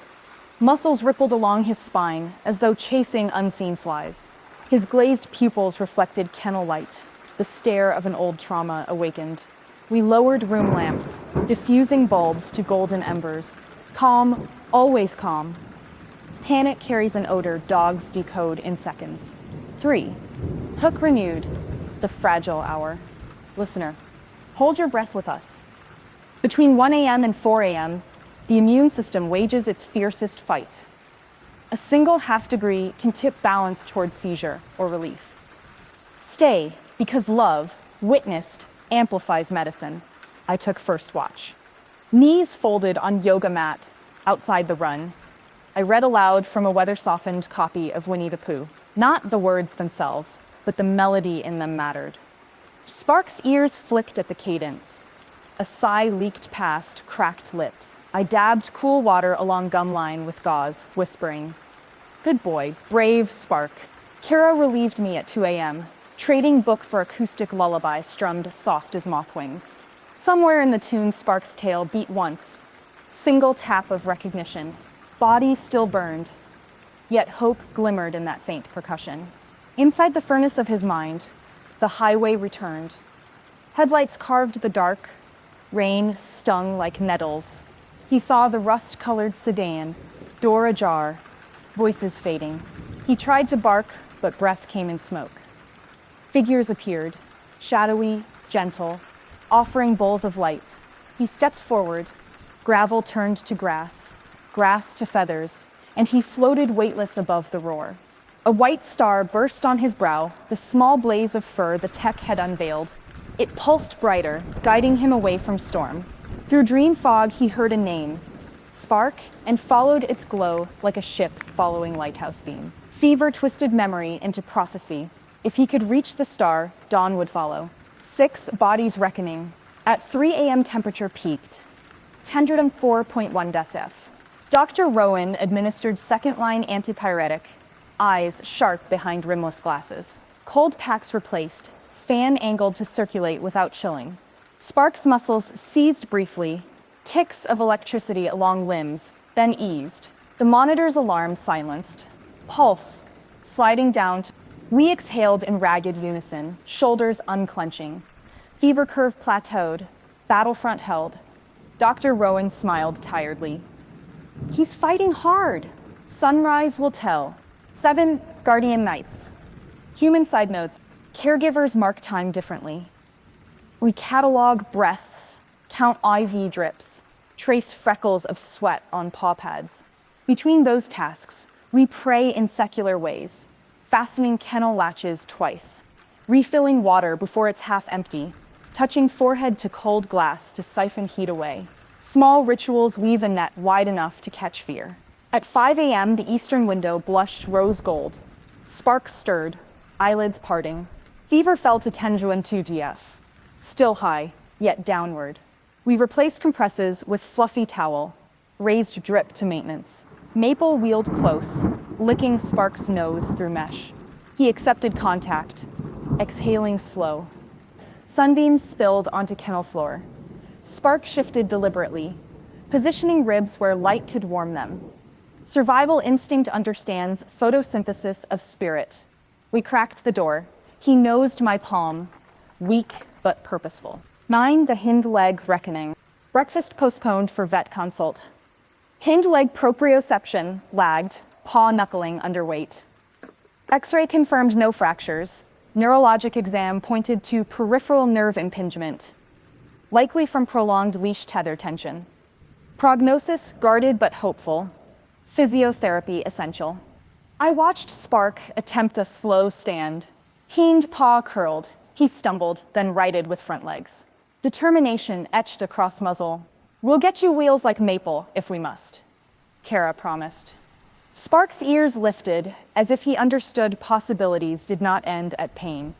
Muscles rippled along his spine as though chasing unseen flies. His glazed pupils reflected kennel light, the stare of an old trauma awakened. We lowered room lamps, diffusing bulbs to golden embers. Calm, always calm. Panic carries an odor dogs decode in seconds. 3. Hook renewed, the fragile hour. Listener, hold your breath with us. Between 1 a.m. and 4 a.m., the immune system wages its fiercest fight. A single half degree can tip balance toward seizure or relief. Stay, because love, witnessed, amplifies medicine. I took first watch. Knees folded on yoga mat outside the run. I read aloud from a weather-softened copy of Winnie the Pooh. Not the words themselves, but the melody in them mattered. Spark's ears flicked at the cadence. A sigh leaked past cracked lips. I dabbed cool water along gum line with gauze, whispering, "Good boy, brave Spark." Kara relieved me at 2 a.m., trading book for acoustic lullaby strummed soft as moth wings. Somewhere in the tune, Spark's tail beat once. Single tap of recognition. Body still burned, yet hope glimmered in that faint percussion. Inside the furnace of his mind, the highway returned. Headlights carved the dark. Rain stung like nettles. He saw the rust-colored sedan, door ajar, voices fading. He tried to bark, but breath came in smoke. Figures appeared, shadowy, gentle, offering bowls of light. He stepped forward. Gravel turned to grass, grass to feathers, and he floated weightless above the roar. A white star burst on his brow, the small blaze of fur the tech had unveiled. It pulsed brighter, guiding him away from storm. Through dream fog, he heard a name, Spark, and followed its glow like a ship following lighthouse beam. Fever twisted memory into prophecy. If he could reach the star, dawn would follow. 6 bodies reckoning. At 3 a.m. temperature peaked, 104.1 decif. Dr. Rowan administered second-line antipyretic, eyes sharp behind rimless glasses. Cold packs replaced, fan angled to circulate without chilling. Spark's muscles seized briefly, ticks of electricity along limbs, then eased. The monitor's alarm silenced. Pulse, sliding down. We exhaled in ragged unison, shoulders unclenching. Fever curve plateaued, battlefront held. Dr. Rowan smiled tiredly. He's fighting hard. Sunrise will tell. 7 guardian nights. Human side notes. Caregivers mark time differently. We catalog breaths, count IV drips, trace freckles of sweat on paw pads. Between those tasks, we pray in secular ways, fastening kennel latches twice, refilling water before it's half empty, touching forehead to cold glass to siphon heat away. Small rituals weave a net wide enough to catch fear. At 5 a.m., the eastern window blushed rose gold. Sparks stirred, eyelids parting. Fever fell to 10.2 df, still high, yet downward. We replaced compresses with fluffy towel, raised drip to maintenance. Maple wheeled close, licking Sparks' nose through mesh. He accepted contact, exhaling slow. Sunbeams spilled onto kennel floor. Spark shifted deliberately, positioning ribs where light could warm them. Survival instinct understands photosynthesis of spirit. We cracked the door. He nosed my palm, weak but purposeful. 9, the hind leg reckoning. Breakfast postponed for vet consult. Hind leg proprioception lagged, paw knuckling underweight. X-ray confirmed no fractures. Neurologic exam pointed to peripheral nerve impingement, likely from prolonged leash tether tension. Prognosis guarded but hopeful. Physiotherapy essential. I watched Spark attempt a slow stand. Hind paw curled. He stumbled, then righted with front legs. Determination etched across muzzle. We'll get you wheels like Maple if we must, Kara promised. Spark's ears lifted as if he understood possibilities did not end at pain.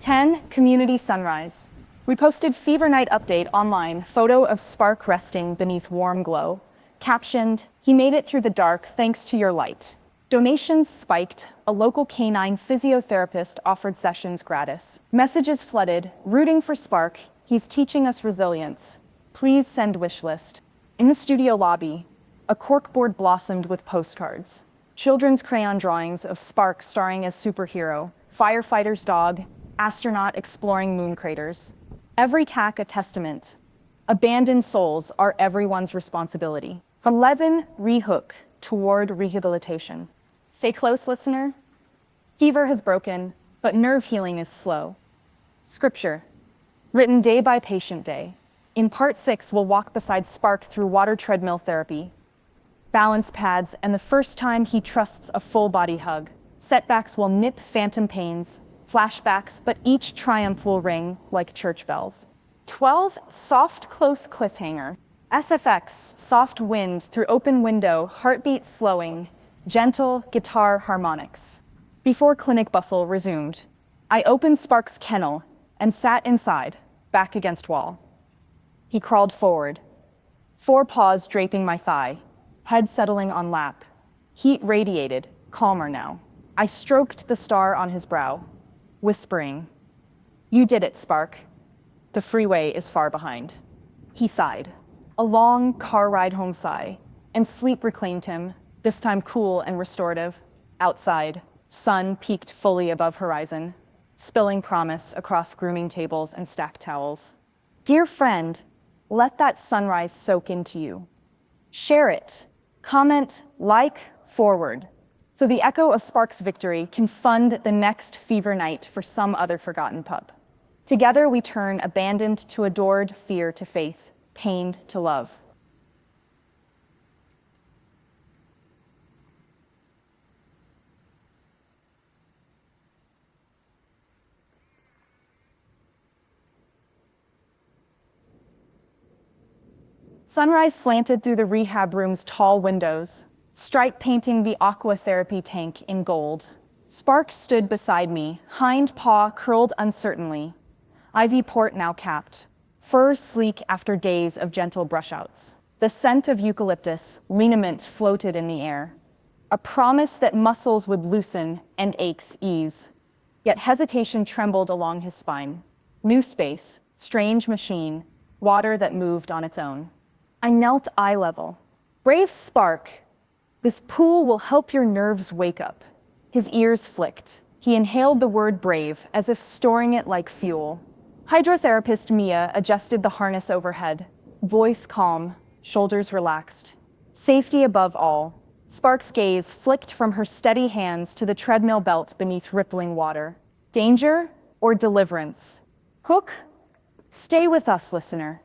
10, community sunrise. We posted Fever Night update online, photo of Spark resting beneath warm glow. Captioned, he made it through the dark thanks to your light. Donations spiked. A local canine physiotherapist offered sessions gratis. Messages flooded, rooting for Spark. He's teaching us resilience. Please send wish list. In the studio lobby, a corkboard blossomed with postcards. Children's crayon drawings of Spark starring as superhero, firefighter's dog, astronaut exploring moon craters. Every tack a testament. Abandoned souls are everyone's responsibility. 11, rehook toward rehabilitation. Stay close, listener. Fever has broken, but nerve healing is slow. Scripture, written day by patient day. In part 6, we'll walk beside Spark through water treadmill therapy, balance pads, and the first time he trusts a full body hug. Setbacks will nip phantom pains, flashbacks, but each triumph will ring like church bells. 12, soft close cliffhanger. SFX, soft wind through open window, heartbeat slowing, gentle guitar harmonics. Before clinic bustle resumed, I opened Spark's kennel and sat inside, back against wall. He crawled forward, 4 paws draping my thigh, head settling on lap. Heat radiated, calmer now. I stroked the star on his brow, whispering, "You did it, Spark. The freeway is far behind." He sighed, a long car ride home sigh, and sleep reclaimed him, this time cool and restorative. Outside, sun peaked fully above horizon, spilling promise across grooming tables and stacked towels. Dear friend, let that sunrise soak into you. Share it, comment, like, forward, so the echo of Spark's victory can fund the next Fever Night for some other forgotten pup. Together we turn abandoned to adored, fear to faith, pained to love. Sunrise slanted through the rehab room's tall windows, stripe painting the aqua therapy tank in gold. Spark stood beside me, hind paw curled uncertainly, ivy port now capped, fur sleek after days of gentle brushouts. The scent of eucalyptus, liniment floated in the air, a promise that muscles would loosen and aches ease. Yet hesitation trembled along his spine. New space, strange machine, water that moved on its own. I knelt eye level. Brave Spark, this pool will help your nerves wake up. His ears flicked. He inhaled the word brave as if storing it like fuel. Hydrotherapist Mia adjusted the harness overhead, voice calm, shoulders relaxed. Safety above all. Spark's gaze flicked from her steady hands to the treadmill belt beneath rippling water. Danger or deliverance? Hook? Stay with us, listener.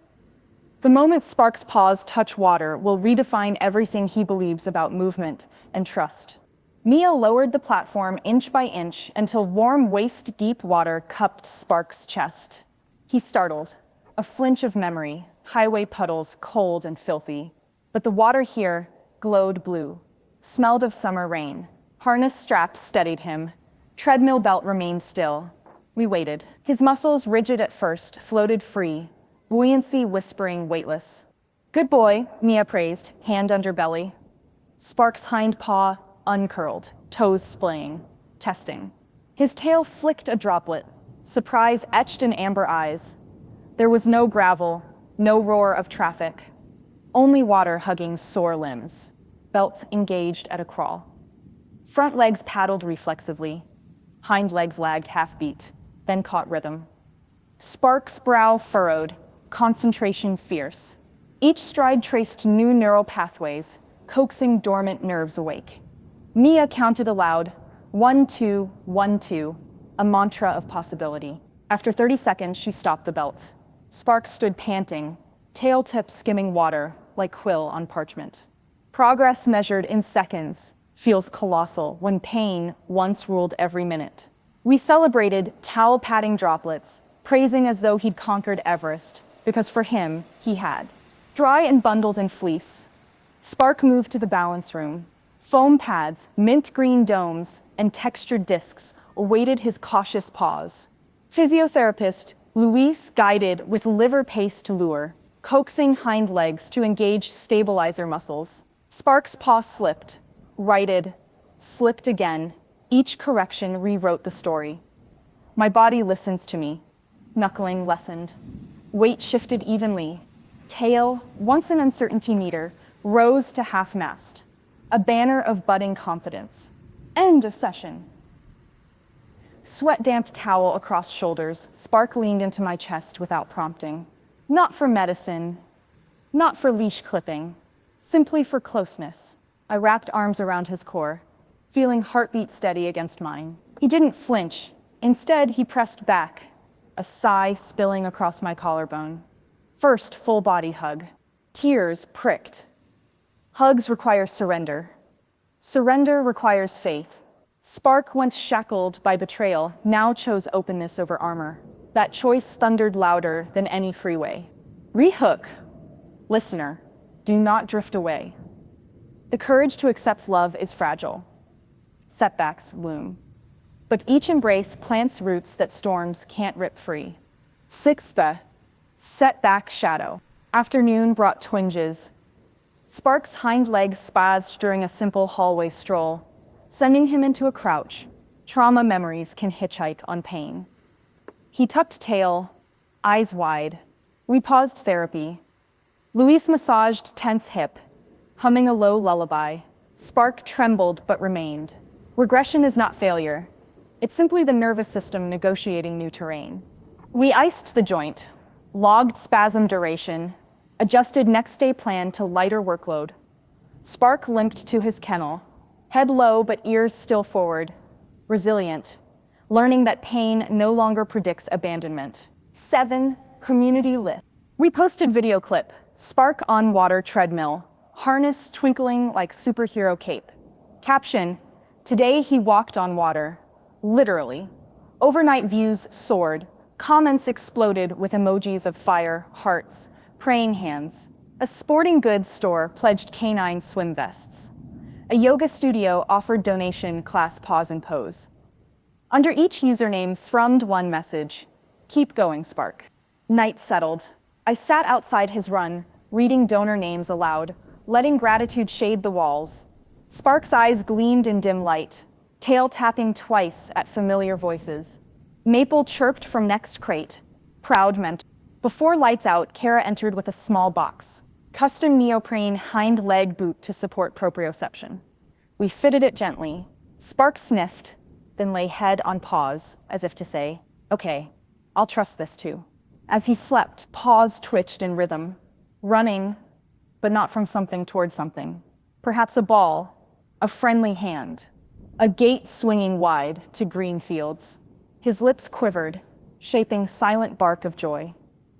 The moment Spark's paws touch water will redefine everything he believes about movement and trust. Mia lowered the platform inch by inch until warm, waist-deep water cupped Spark's chest. He startled, a flinch of memory, highway puddles cold and filthy. But the water here glowed blue, smelled of summer rain. Harness straps steadied him. Treadmill belt remained still. We waited. His muscles, rigid at first, floated free, buoyancy whispering weightless. Good boy, Mia praised, hand under belly. Spark's hind paw uncurled, toes splaying, testing. His tail flicked a droplet, surprise etched in amber eyes. There was no gravel, no roar of traffic, only water hugging sore limbs, belt engaged at a crawl. Front legs paddled reflexively, hind legs lagged half-beat, then caught rhythm. Spark's brow furrowed, concentration fierce. Each stride traced new neural pathways, coaxing dormant nerves awake. Mia counted aloud, 1, 2, 1, 2, a mantra of possibility. After 30 seconds, she stopped the belt. Spark stood panting, tail tip skimming water like quill on parchment. Progress measured in seconds feels colossal when pain once ruled every minute. We celebrated towel patting droplets, praising as though he'd conquered Everest, because for him, he had. Dry and bundled in fleece, Spark moved to the balance room. Foam pads, mint green domes, and textured discs awaited his cautious pause. Physiotherapist Luis guided with liver paste to lure, coaxing hind legs to engage stabilizer muscles. Spark's paw slipped, righted, slipped again. Each correction rewrote the story. My body listens to me. Knuckling lessened. Weight shifted evenly. Tail, once an uncertainty meter, rose to half-mast. A banner of budding confidence. End of session. Sweat-damped towel across shoulders, Spark leaned into my chest without prompting. Not for medicine, not for leash clipping, simply for closeness. I wrapped arms around his core, feeling heartbeat steady against mine. He didn't flinch. Instead, he pressed back, a sigh spilling across my collarbone. First, full body hug. Tears pricked. Hugs require surrender. Surrender requires faith. Spark, once shackled by betrayal, now chose openness over armor. That choice thundered louder than any freeway. Rehook. Listener, do not drift away. The courage to accept love is fragile. Setbacks loom. But each embrace plants roots that storms can't rip free. Sixth, setback shadow. Afternoon brought twinges. Spark's hind legs spazzed during a simple hallway stroll, sending him into a crouch. Trauma memories can hitchhike on pain. He tucked tail, eyes wide. We paused therapy. Luis massaged tense hip, humming a low lullaby. Spark trembled but remained. Regression is not failure. It's simply the nervous system negotiating new terrain. We iced the joint, logged spasm duration, adjusted next day plan to lighter workload. Spark limped to his kennel, head low but ears still forward, resilient, learning that pain no longer predicts abandonment. 7, community lift. We posted video clip, Spark on water treadmill, harness twinkling like superhero cape. Caption, today he walked on water, literally. Overnight views soared, comments exploded with emojis of fire, hearts, praying hands. A sporting goods store pledged canine swim vests. A yoga studio offered donation class pause and pose. Under each username thrummed one message: "Keep going, Spark." Night settled. I sat outside his run, reading donor names aloud, letting gratitude shade the walls. Spark's eyes gleamed in dim light, tail tapping twice at familiar voices. Maple chirped from next crate, proud mentor. Before lights out, Kara entered with a small box, custom neoprene hind leg boot to support proprioception. We fitted it gently. Spark sniffed, then lay head on paws, as if to say, "Okay, I'll trust this too." As he slept, paws twitched in rhythm, running, but not from something toward something. Perhaps a ball, a friendly hand, a gate swinging wide to green fields. His lips quivered, shaping silent bark of joy.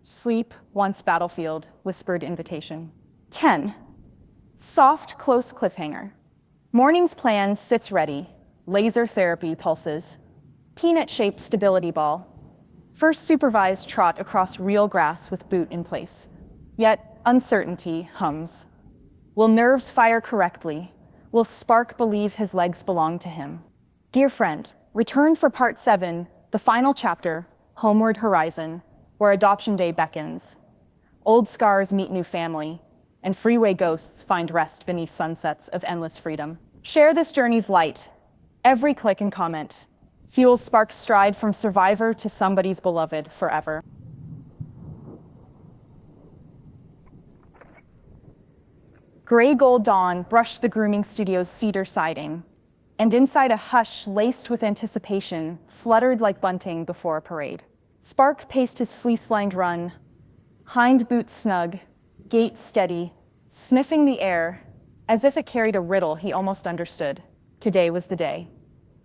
Sleep, once battlefield, whispered invitation. 10. Soft, close cliffhanger. Morning's plan sits ready. Laser therapy pulses. Peanut-shaped stability ball. First supervised trot across real grass with boot in place. Yet uncertainty hums. Will nerves fire correctly? Will Spark believe his legs belong to him? Dear friend, return for part 7, the final chapter, Homeward Horizon, where adoption day beckons. Old scars meet new family, and freeway ghosts find rest beneath sunsets of endless freedom. Share this journey's light. Every click and comment fuels Spark's stride from survivor to somebody's beloved forever. Gray gold dawn brushed the grooming studio's cedar siding, and inside a hush laced with anticipation fluttered like bunting before a parade. Spark paced his fleece-lined run, hind boots snug, gait steady, sniffing the air as if it carried a riddle he almost understood. Today was the day.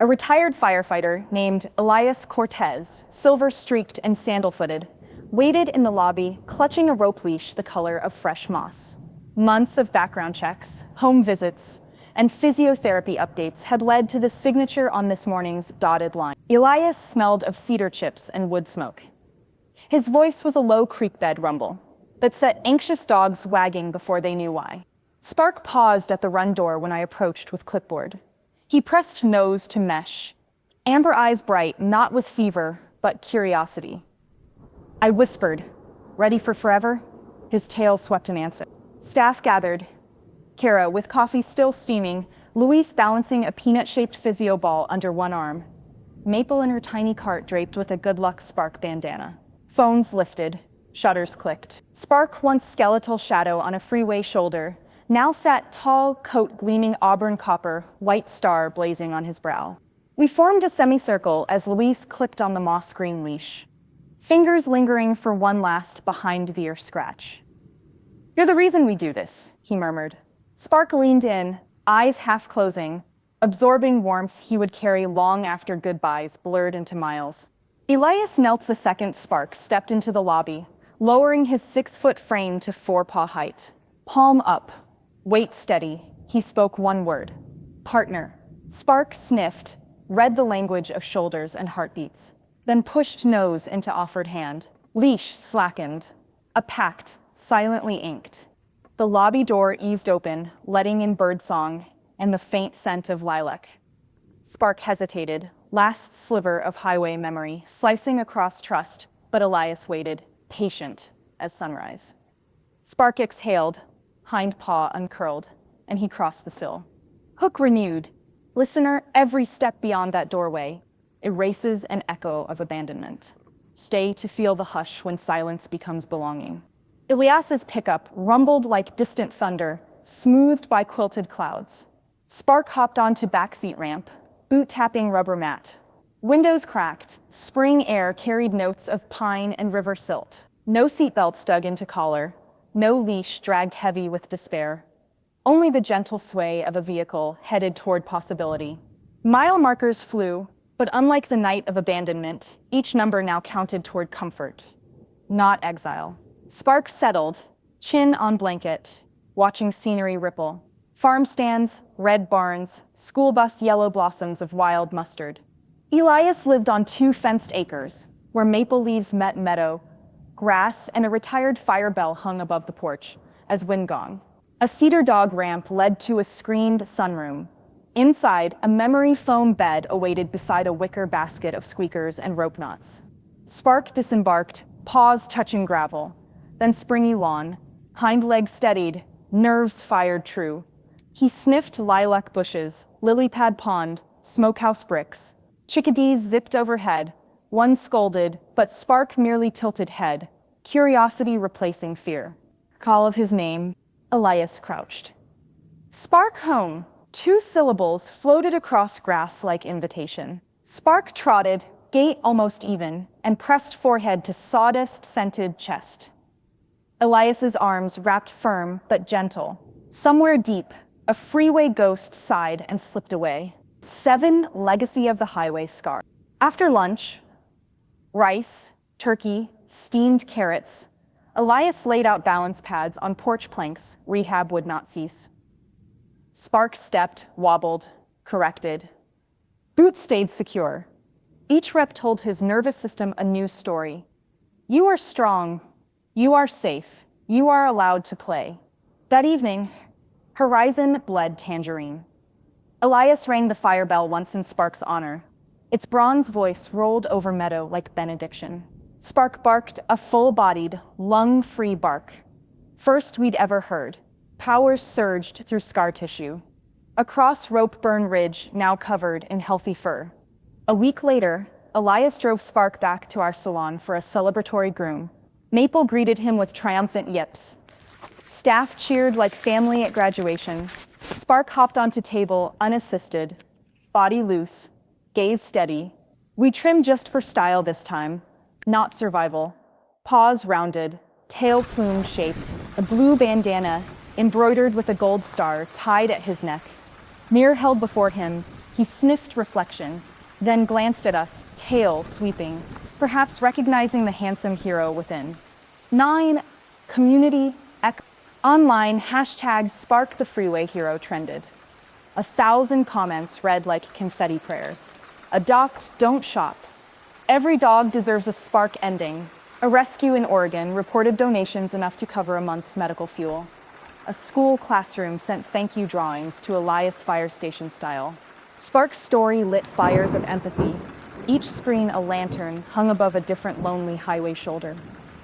A retired firefighter named Elias Cortez, silver-streaked and sandal-footed, waited in the lobby, clutching a rope leash the color of fresh moss. Months of background checks, home visits, and physiotherapy updates had led to the signature on this morning's dotted line. Elias smelled of cedar chips and wood smoke. His voice was a low creek-bed rumble that set anxious dogs wagging before they knew why. Spark paused at the run door when I approached with clipboard. He pressed nose to mesh, amber eyes bright, not with fever, but curiosity. I whispered, "Ready for forever?" His tail swept an answer. Staff gathered. Kara, with coffee still steaming, Luis balancing a peanut-shaped physio ball under one arm, Maple in her tiny cart draped with a good luck Spark bandana. Phones lifted, shutters clicked. Spark, once skeletal shadow on a freeway shoulder, now sat tall, coat gleaming auburn copper, white star blazing on his brow. We formed a semicircle as Luis clipped on the moss green leash, fingers lingering for one last behind-the-ear scratch. "You're the reason we do this," he murmured. Spark leaned in, eyes half closing, absorbing warmth he would carry long after goodbyes blurred into miles. Elias knelt the second Spark stepped into the lobby, lowering his 6-foot frame to 4-paw height. Palm up, weight steady, he spoke one word: partner. Spark sniffed, read the language of shoulders and heartbeats, then pushed nose into offered hand. Leash slackened, a pact silently inked. The lobby door eased open, letting in birdsong and the faint scent of lilac. Spark hesitated, last sliver of highway memory, slicing across trust, but Elias waited, patient as sunrise. Spark exhaled, hind paw uncurled, and he crossed the sill. Hook renewed. Listener, every step beyond that doorway erases an echo of abandonment. Stay to feel the hush when silence becomes belonging. Elias's pickup rumbled like distant thunder, smoothed by quilted clouds. Spark hopped onto backseat ramp, boot tapping rubber mat. Windows cracked, spring air carried notes of pine and river silt. No seatbelts dug into collar, no leash dragged heavy with despair. Only the gentle sway of a vehicle headed toward possibility. Mile markers flew, but unlike the night of abandonment, each number now counted toward comfort, not exile. Spark settled, chin on blanket, watching scenery ripple. Farm stands, red barns, school bus yellow blossoms of wild mustard. Elias lived on 2 fenced acres, where maple leaves met meadow, grass and a retired fire bell hung above the porch, as wind gong. A cedar dog ramp led to a screened sunroom. Inside, a memory foam bed awaited beside a wicker basket of squeakers and rope knots. Spark disembarked, paws touching gravel, then springy lawn, hind legs steadied, nerves fired true. He sniffed lilac bushes, lily pad pond, smokehouse bricks. Chickadees zipped overhead. One scolded, but Spark merely tilted head, curiosity replacing fear. Call of his name, Elias crouched. Spark home, 2 syllables floated across grass like invitation. Spark trotted, gait almost even, and pressed forehead to sawdust-scented chest. Elias's arms wrapped firm but gentle. Somewhere deep, a freeway ghost sighed and slipped away. 7 legacy of the highway scar. After lunch, rice, turkey, steamed carrots, Elias laid out balance pads on porch planks. Rehab would not cease. Spark stepped, wobbled, corrected. Boots stayed secure. Each rep told his nervous system a new story. You are strong. You are safe. You are allowed to play. That evening, Horizon bled tangerine. Elias rang the fire bell once in Spark's honor. Its bronze voice rolled over meadow like benediction. Spark barked a full-bodied, lung-free bark. First we'd ever heard. Powers surged through scar tissue. Across Ropeburn Ridge, now covered in healthy fur. A week later, Elias drove Spark back to our salon for a celebratory groom. Maple greeted him with triumphant yips. Staff cheered like family at graduation. Spark hopped onto table, unassisted, body loose, gaze steady. We trimmed just for style this time, not survival. Paws rounded, tail plume-shaped, a blue bandana embroidered with a gold star tied at his neck. Mirror held before him, he sniffed reflection, then glanced at us, tail sweeping, perhaps recognizing the handsome hero within. 9. Community Online, hashtag Spark the Freeway Hero trended. 1,000 comments read like confetti prayers. Adopt, don't shop. Every dog deserves a Spark ending. A rescue in Oregon reported donations enough to cover a month's medical fuel. A school classroom sent thank you drawings to Elias Fire Station style. Spark's story lit fires of empathy, each screen a lantern hung above a different lonely highway shoulder.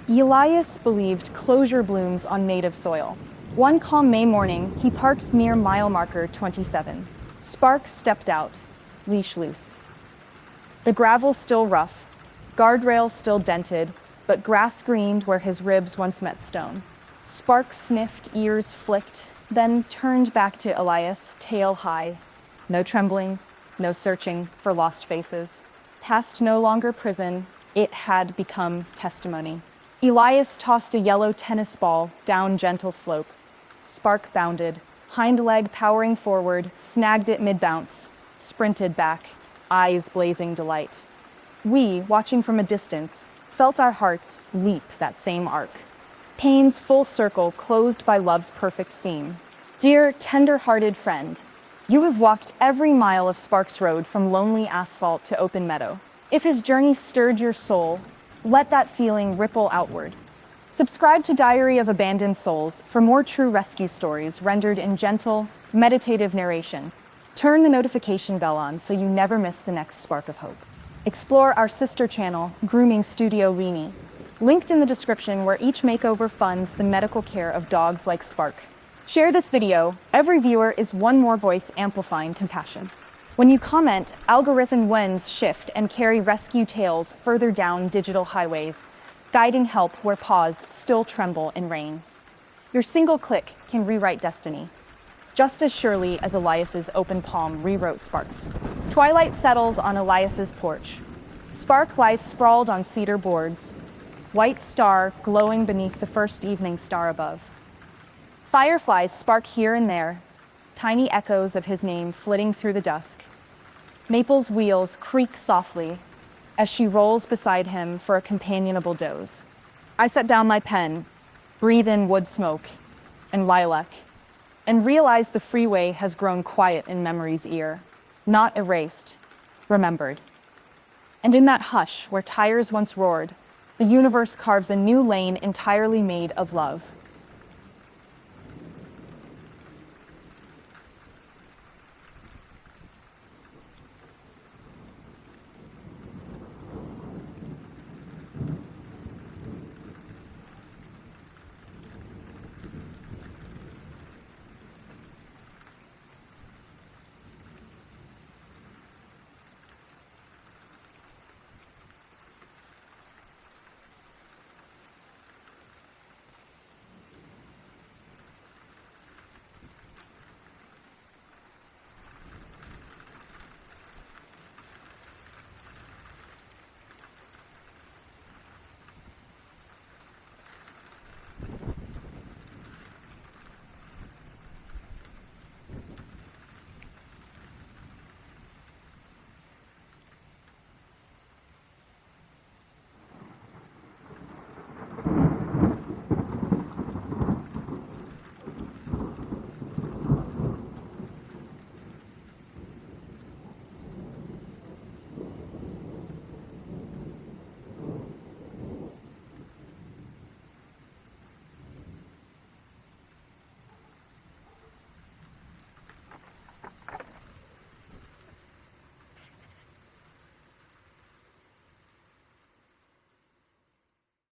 Elias believed closure blooms on native soil. One calm May morning, he parked near mile marker 27. Spark stepped out, leash loose. The gravel still rough, guardrails still dented, but grass greened where his ribs once met stone. Spark sniffed, ears flicked, then turned back to Elias, tail high. No trembling, no searching for lost faces. Past no longer prison, it had become testimony. Elias tossed a yellow tennis ball down gentle slope. Spark bounded, hind leg powering forward, snagged it mid-bounce, sprinted back, eyes blazing delight. We, watching from a distance, felt our hearts leap that same arc. Pain's full circle closed by love's perfect seam. Dear, tender-hearted friend, you have walked every mile of Spark's road from lonely asphalt to open meadow. If his journey stirred your soul, let that feeling ripple outward. Subscribe to Diary of Abandoned Souls for more true rescue stories rendered in gentle, meditative narration. Turn the notification bell on so you never miss the next spark of hope. Explore our sister channel, Grooming Studio Weenie, linked in the description, where each makeover funds the medical care of dogs like Spark. Share this video. Every viewer is one more voice amplifying compassion. When you comment, algorithm winds shift and carry rescue tales further down digital highways, guiding help where paws still tremble in rain. Your single click can rewrite destiny, just as surely as Elias's open palm rewrote Spark's. Twilight settles on Elias's porch. Spark lies sprawled on cedar boards, white star glowing beneath the first evening star above. Fireflies spark here and there, tiny echoes of his name flitting through the dusk. Maple's wheels creak softly as she rolls beside him for a companionable doze. I set down my pen, breathe in wood smoke and lilac, and realize the freeway has grown quiet in memory's ear, not erased, remembered. And in that hush where tires once roared, the universe carves a new lane entirely made of love.